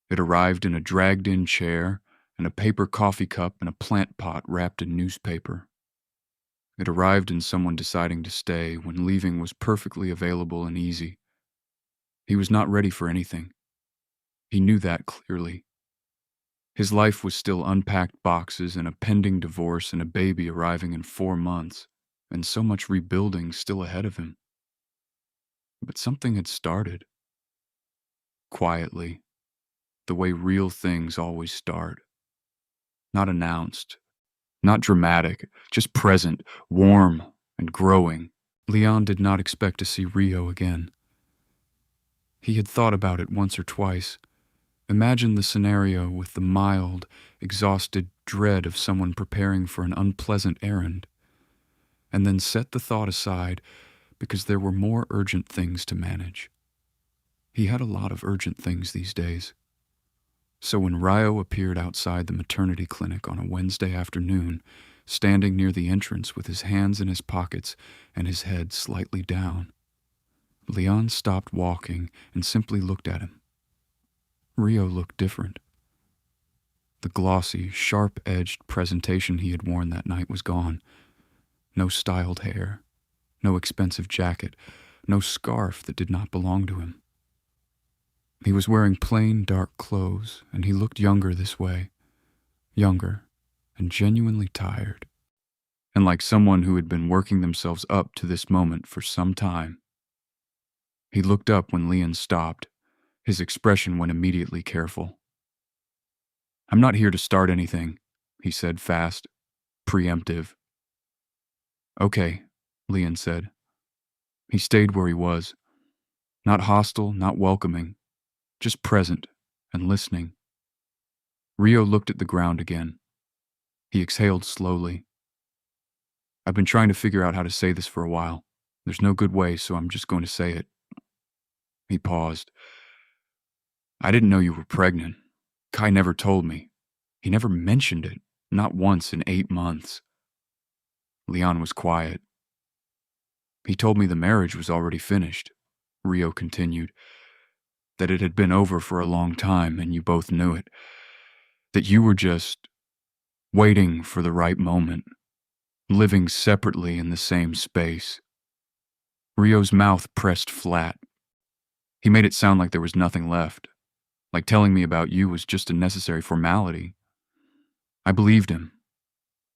It arrived in a dragged-in chair and a paper coffee cup and a plant pot wrapped in newspaper. It arrived in someone deciding to stay when leaving was perfectly available and easy. He was not ready for anything. He knew that clearly. His life was still unpacked boxes and a pending divorce and a baby arriving in 4 months, and so much rebuilding still ahead of him. But something had started. Quietly, the way real things always start. Not announced, not dramatic, just present, warm, and growing. Leon did not expect to see Rio again. He had thought about it once or twice. Imagined the scenario with the mild, exhausted dread of someone preparing for an unpleasant errand, and then set the thought aside because there were more urgent things to manage. He had a lot of urgent things these days. So when Rio appeared outside the maternity clinic on a Wednesday afternoon, standing near the entrance with his hands in his pockets and his head slightly down, Leon stopped walking and simply looked at him. Rio looked different. The glossy, sharp-edged presentation he had worn that night was gone. No styled hair, no expensive jacket, no scarf that did not belong to him. He was wearing plain, dark clothes, and he looked younger this way. Younger, and genuinely tired. And like someone who had been working themselves up to this moment for some time. He looked up when Leon stopped. His expression went immediately careful. "I'm not here to start anything," he said fast, preemptive. "Okay," Leon said. He stayed where he was. Not hostile, not welcoming, just present and listening. Rio looked at the ground again. He exhaled slowly. "I've been trying to figure out how to say this for a while. There's no good way, so I'm just going to say it." He paused. "I didn't know you were pregnant. Kai never told me. He never mentioned it, not once in 8 months. Leon was quiet. "He told me the marriage was already finished," Rio continued. "That it had been over for a long time and you both knew it. That you were just waiting for the right moment, living separately in the same space." Rio's mouth pressed flat. He made it sound like there was nothing left, like telling me about you was just a necessary formality. I believed him.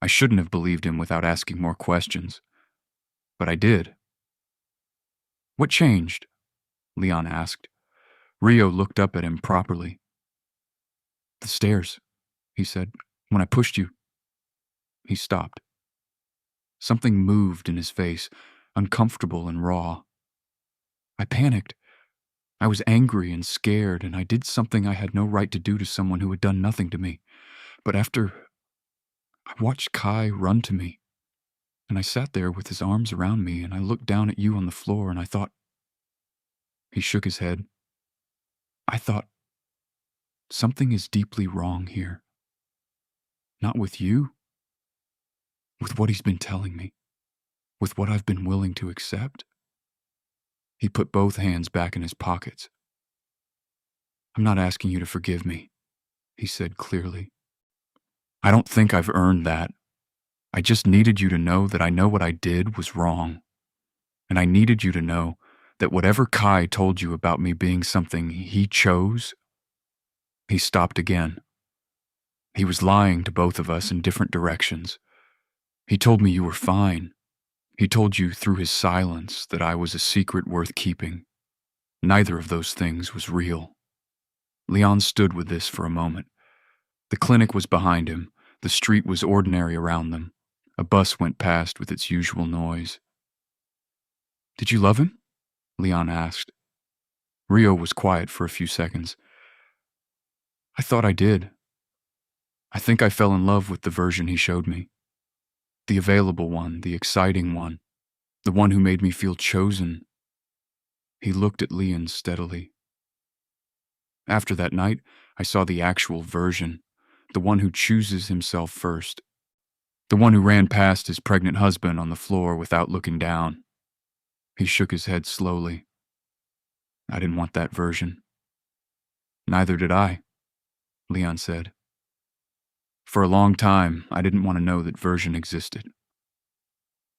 I shouldn't have believed him without asking more questions. But I did. "What changed?" Leon asked. Rio looked up at him properly. "The stairs," he said. "When I pushed you." He stopped. Something moved in his face, uncomfortable and raw. "I panicked. I was angry and scared, and I did something I had no right to do to someone who had done nothing to me. But after, I watched Kai run to me, and I sat there with his arms around me, and I looked down at you on the floor, and I thought..." He shook his head. "I thought, something is deeply wrong here. Not with you, with what he's been telling me, with what I've been willing to accept." He put both hands back in his pockets. "I'm not asking you to forgive me," he said clearly. "I don't think I've earned that. I just needed you to know that I know what I did was wrong. And I needed you to know that whatever Kai told you about me being something he chose..." He stopped again. "He was lying to both of us in different directions. He told me you were fine. He told you through his silence that I was a secret worth keeping. Neither of those things was real." Leon stood with this for a moment. The clinic was behind him. The street was ordinary around them. A bus went past with its usual noise. "Did you love him?" Leon asked. Rio was quiet for a few seconds. "I thought I did. I think I fell in love with the version he showed me. The available one, the exciting one, the one who made me feel chosen." He looked at Leon steadily. "After that night, I saw the actual version, the one who chooses himself first, the one who ran past his pregnant husband on the floor without looking down." He shook his head slowly. "I didn't want that version." "Neither did I," Leon said. "For a long time, I didn't want to know that version existed."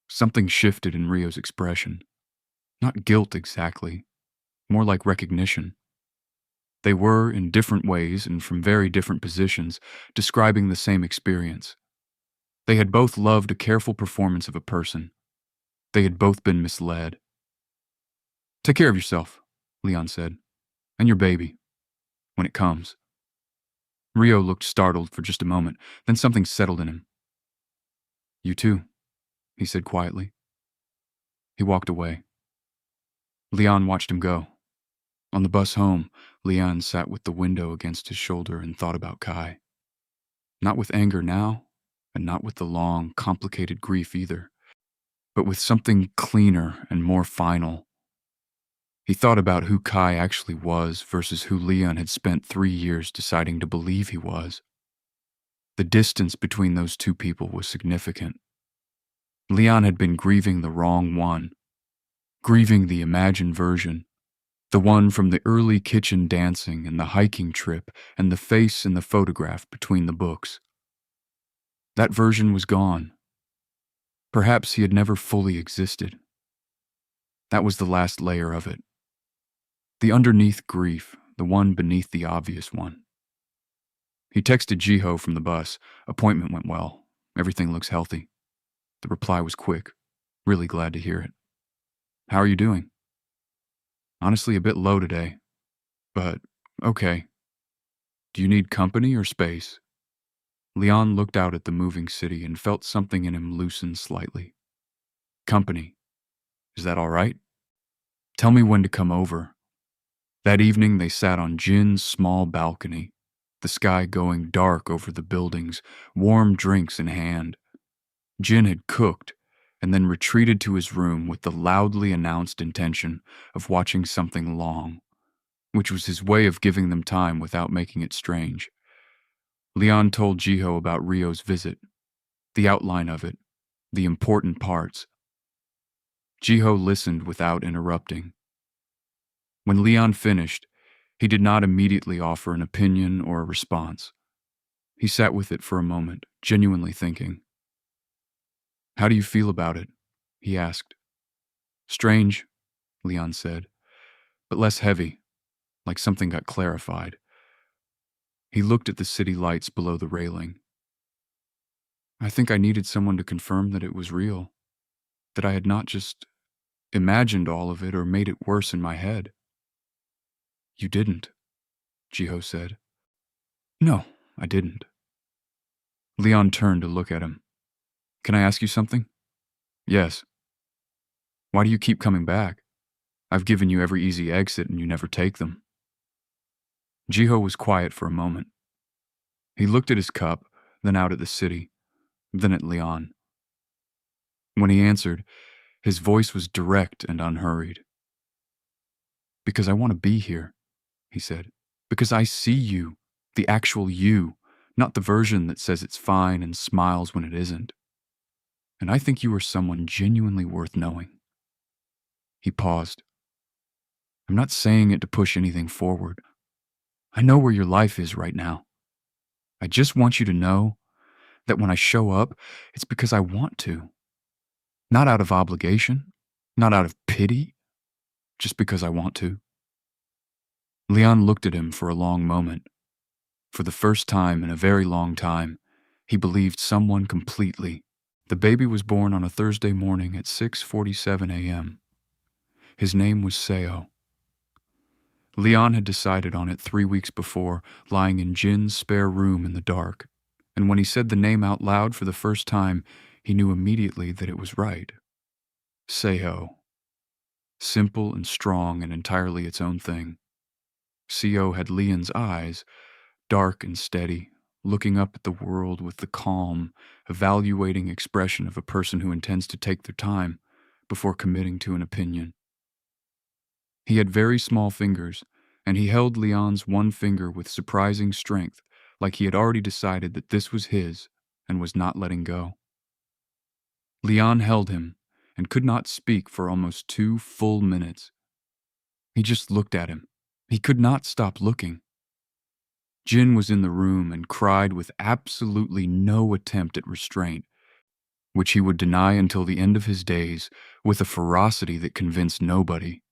Something shifted in Rio's expression. Not guilt exactly, more like recognition. They were, in different ways and from very different positions, describing the same experience. They had both loved a careful performance of a person. They had both been misled. "Take care of yourself," Leon said, "and your baby, when it comes." Rio looked startled for just a moment, then something settled in him. "You too," he said quietly. He walked away. Leon watched him go. On the bus home, Leon sat with the window against his shoulder and thought about Kai. Not with anger now, and not with the long, complicated grief either, but with something cleaner and more final. He thought about who Kai actually was versus who Leon had spent 3 years deciding to believe he was. The distance between those two people was significant. Leon had been grieving the wrong one, grieving the imagined version, the one from the early kitchen dancing and the hiking trip and the face in the photograph between the books. That version was gone. Perhaps he had never fully existed. That was the last layer of it. The underneath grief, the one beneath the obvious one. He texted Jiho from the bus. "Appointment went well. Everything looks healthy." The reply was quick. "Really glad to hear it. How are you doing?" "Honestly, a bit low today. But, okay. Do you need company or space?" Leon looked out at the moving city and felt something in him loosen slightly. "Company. Is that all right? Tell me when to come over." That evening they sat on Jin's small balcony, the sky going dark over the buildings, warm drinks in hand. Jin had cooked and then retreated to his room with the loudly announced intention of watching something long, which was his way of giving them time without making it strange. Leon told Jiho about Rio's visit, the outline of it, the important parts. Jiho listened without interrupting. When Leon finished, he did not immediately offer an opinion or a response. He sat with it for a moment, genuinely thinking. "How do you feel about it?" he asked. "Strange," Leon said, "but less heavy, like something got clarified." He looked at the city lights below the railing. "I think I needed someone to confirm that it was real, that I had not just imagined all of it or made it worse in my head." "You didn't," Jiho said. "No, I didn't." Leon turned to look at him. "Can I ask you something?" "Yes." "Why do you keep coming back? I've given you every easy exit and you never take them." Jiho was quiet for a moment. He looked at his cup, then out at the city, then at Leon. When he answered, his voice was direct and unhurried. "Because I want to be here," he said. "Because I see you, the actual you, not the version that says it's fine and smiles when it isn't. And I think you are someone genuinely worth knowing." He paused. "I'm not saying it to push anything forward. I know where your life is right now. I just want you to know that when I show up, it's because I want to. Not out of obligation, not out of pity, just because I want to." Leon looked at him for a long moment. For the first time in a very long time, he believed someone completely. The baby was born on a Thursday morning at 6:47 a.m. His name was Seo. Leon had decided on it 3 weeks before, lying in Jin's spare room in the dark, and when he said the name out loud for the first time, he knew immediately that it was right. Seo. Simple and strong and entirely its own thing. Seo had Leon's eyes, dark and steady, looking up at the world with the calm, evaluating expression of a person who intends to take their time before committing to an opinion. He had very small fingers, and he held Leon's one finger with surprising strength, like he had already decided that this was his and was not letting go. Leon held him and could not speak for almost 2 full minutes. He just looked at him. He could not stop looking. Jin was in the room and cried with absolutely no attempt at restraint, which he would deny until the end of his days with a ferocity that convinced nobody.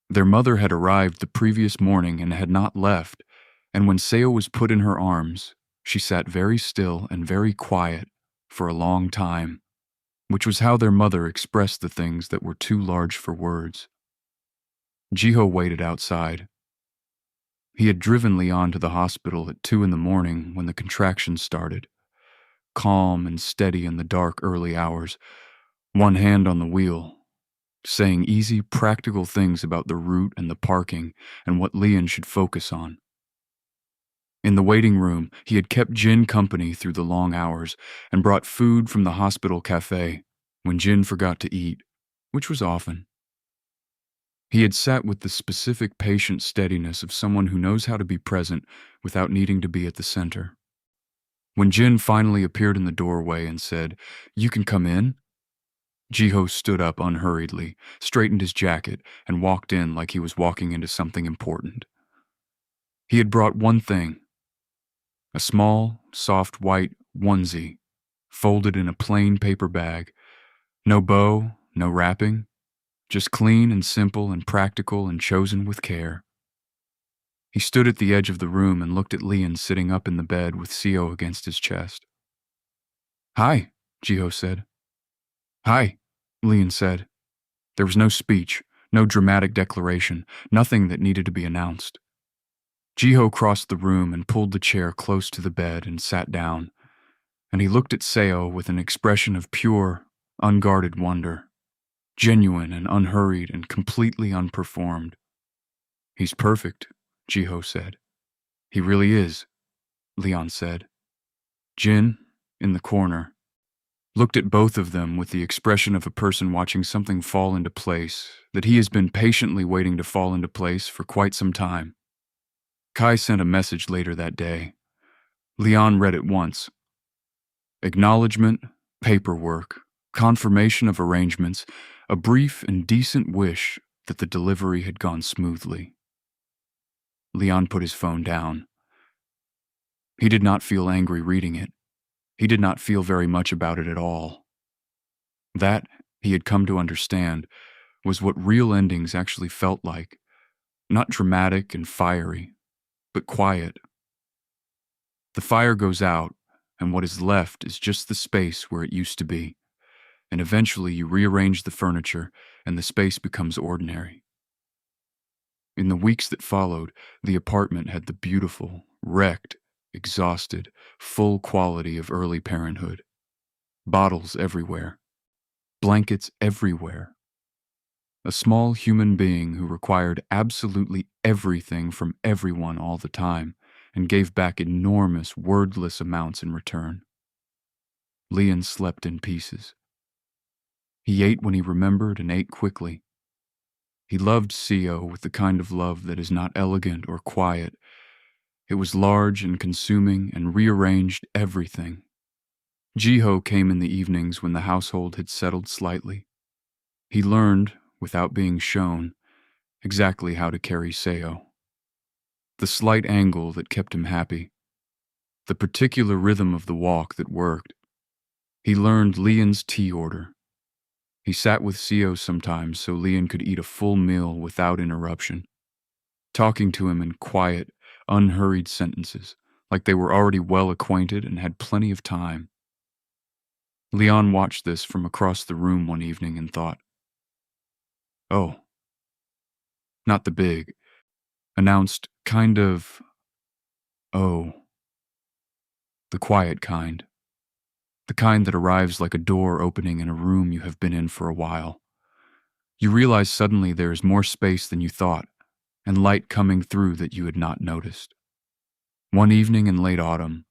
Their mother had arrived the previous morning and had not left, and when Seo was put in her arms, she sat very still and very quiet for a long time, which was how their mother expressed the things that were too large for words. Jiho waited outside. He had driven Leon to the hospital at 2 in the morning when the contractions started, calm and steady in the dark early hours, one hand on the wheel, saying easy, practical things about the route and the parking and what Leon should focus on. In the waiting room, he had kept Jin company through the long hours and brought food from the hospital cafe when Jin forgot to eat, which was often. He had sat with the specific patient steadiness of someone who knows how to be present without needing to be at the center. When Jin finally appeared in the doorway and said, "You can come in," Jiho stood up unhurriedly, straightened his jacket, and walked in like he was walking into something important. He had brought one thing: a small, soft white onesie, folded in a plain paper bag. No bow, no wrapping, just clean and simple and practical and chosen with care. He stood at the edge of the room and looked at Leon sitting up in the bed with Seo against his chest. "Hi," Jiho said. "Hi," Leon said. There was no speech, no dramatic declaration, nothing that needed to be announced. Jiho crossed the room and pulled the chair close to the bed and sat down, and he looked at Seo with an expression of pure, unguarded wonder, genuine and unhurried and completely unperformed. "He's perfect," Jiho said. "He really is," Leon said. Jin, in the corner, looked at both of them with the expression of a person watching something fall into place that he has been patiently waiting to fall into place for quite some time. Kai sent a message later that day. Leon read it once. Acknowledgement, paperwork, confirmation of arrangements, a brief and decent wish that the delivery had gone smoothly. Leon put his phone down. He did not feel angry reading it. He did not feel very much about it at all. That, he had come to understand, was what real endings actually felt like. Not dramatic and fiery, but quiet. The fire goes out, and what is left is just the space where it used to be, and eventually you rearrange the furniture, and the space becomes ordinary. In the weeks that followed, the apartment had the beautiful, wrecked, exhausted, full quality of early parenthood. Bottles everywhere. Blankets everywhere. A small human being who required absolutely everything from everyone all the time and gave back enormous, wordless amounts in return. Leon slept in pieces. He ate when he remembered and ate quickly. He loved Seo with the kind of love that is not elegant or quiet. It was large and consuming and rearranged everything. Jiho came in the evenings when the household had settled slightly. He learned, without being shown, exactly how to carry Seo. The slight angle that kept him happy. The particular rhythm of the walk that worked. He learned Leon's tea order. He sat with Seo sometimes so Leon could eat a full meal without interruption, talking to him in quiet, unhurried sentences, like they were already well acquainted and had plenty of time. Leon watched this from across the room one evening and thought, "Oh, not the big, announced kind of, oh, the quiet kind. The kind that arrives like a door opening in a room you have been in for a while. You realize suddenly there is more space than you thought, and light coming through that you had not noticed." One evening in late autumn,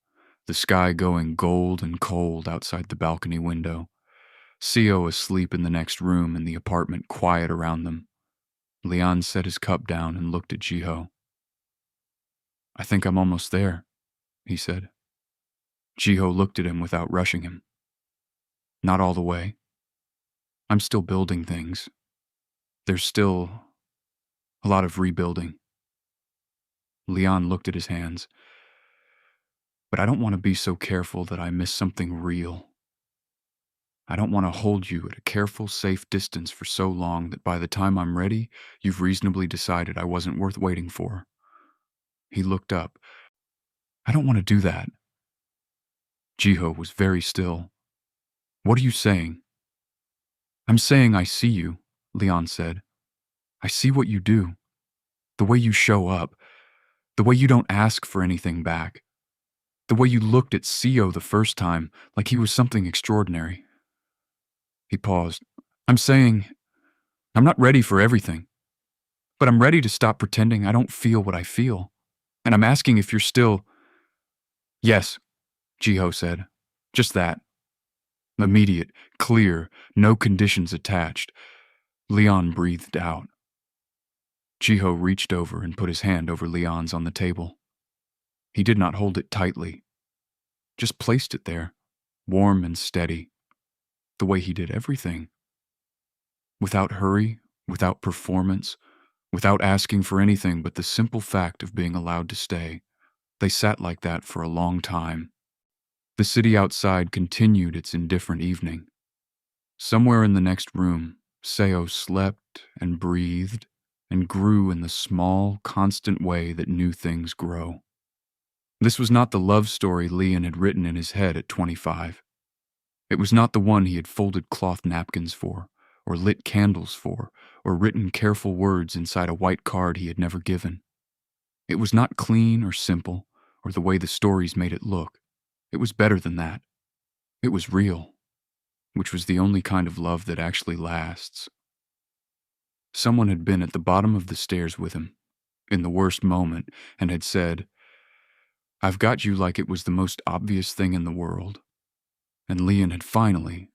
the sky going gold and cold outside the balcony window, Seo asleep in the next room and the apartment quiet around them, Leon set his cup down and looked at Jiho. "I think I'm almost there," he said. Jiho looked at him without rushing him. "Not all the way. I'm still building things. There's still a lot of rebuilding." Leon looked at his hands. "But I don't want to be so careful that I miss something real." I don't want to hold you at a careful, safe distance for so long that by the time I'm ready, you've reasonably decided I wasn't worth waiting for." He looked up. "I don't want to do that." Jiho was very still. "What are you saying?" "I'm saying I see you," Leon said. "I see what you do. The way you show up. The way you don't ask for anything back. The way you looked at Sio the first time like he was something extraordinary." He paused. "I'm saying I'm not ready for everything, but I'm ready to stop pretending I don't feel what I feel. And I'm asking if you're still—" "Yes," Jiho said. "Just that. Immediate, clear, no conditions attached." Leon breathed out. Jiho reached over and put his hand over Leon's on the table. He did not hold it tightly, just placed it there, warm and steady, the way he did everything. Without hurry, without performance, without asking for anything but the simple fact of being allowed to stay. They sat like that for a long time. The city outside continued its indifferent evening. Somewhere in the next room, Seo slept and breathed and grew in the small, constant way that new things grow. This was not the love story Leon had written in his head at 25. It was not the one he had folded cloth napkins for, or lit candles for, or written careful words inside a white card he had never given. It was not clean or simple, or the way the stories made it look. It was better than that. It was real, which was the only kind of love that actually lasts. Someone had been at the bottom of the stairs with him, in the worst moment, and had said, "I've got you," like it was the most obvious thing in the world. And Leon had finally,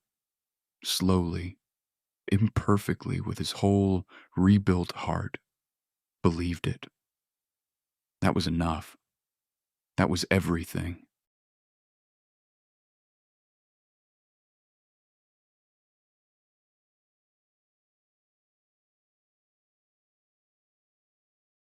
slowly, imperfectly, with his whole rebuilt heart, believed it. That was enough. That was everything.